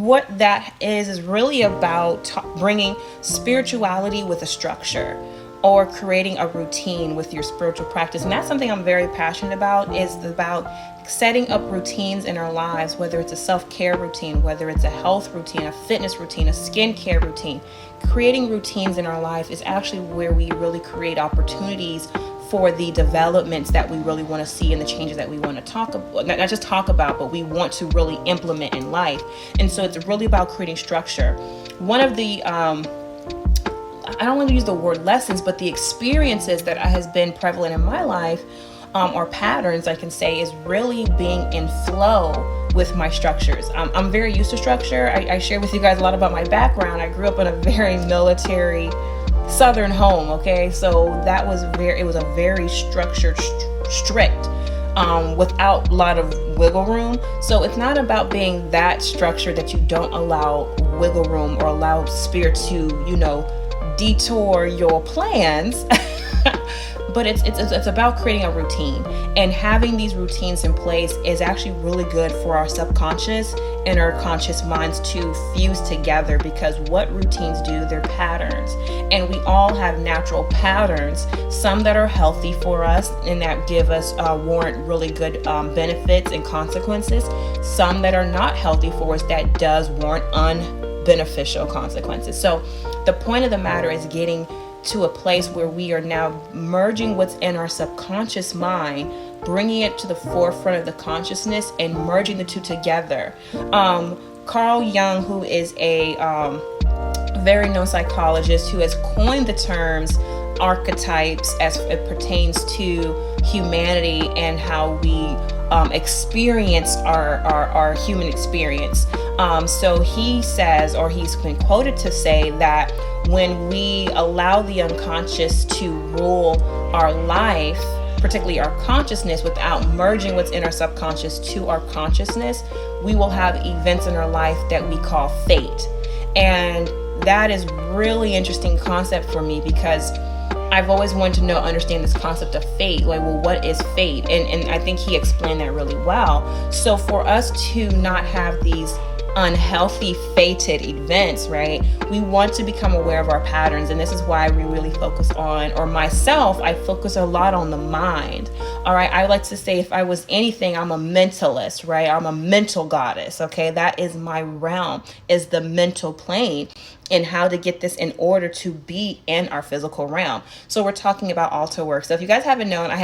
What that is really about bringing spirituality with a structure, or creating a routine with your spiritual practice. And that's something I'm very passionate about, is about setting up routines in our lives, whether it's a self-care routine, whether it's a health routine, a fitness routine, a skincare routine. Creating routines in our life is actually where we really create opportunities for the developments that we really want to see and the changes that we want to talk about, not just talk about, but we want to really implement in life. And so it's really about creating structure. One of the I don't want to use the word lessons, but the experiences that has been prevalent in my life, or patterns I can say, is really being in flow with my structures. I'm very used to structure. I share with you guys a lot about my background. I grew up in a very military Southern home, okay? So that was it was a very structured, strict, without a lot of wiggle room. So it's not about being that structured that you don't allow wiggle room or allow spirit to, detour your plans. But it's about creating a routine, and having these routines in place is actually really good for our subconscious and our conscious minds to fuse together, because what routines do, they're patterns, and we all have natural patterns, some that are healthy for us and that give us warrant really good benefits and consequences, some that are not healthy for us that does warrant unbeneficial consequences. So the point of the matter is getting to a place where we are now merging what's in our subconscious mind, bringing it to the forefront of the consciousness, and merging the two together. Carl Jung, who is a very known psychologist, who has coined the terms archetypes as it pertains to humanity and how we experience our human experience. So he says, or he's been quoted to say, that when we allow the unconscious to rule our life, particularly our consciousness, without merging what's in our subconscious to our consciousness, we will have events in our life that we call fate. And that is really interesting concept for me, because I've always wanted to understand this concept of fate. Like, well, what is fate? And I think he explained that really well. So for us to not have these unhealthy fated events, right, we want to become aware of our patterns. And this is why we really focus on, or myself, I focus a lot on the mind. All right, I like to say, if I was anything, I'm a mentalist, right? I'm a mental goddess. Okay, that is my realm, is the mental plane, and how to get this in order to be in our physical realm. So we're talking about altar work. So if you guys haven't known, I have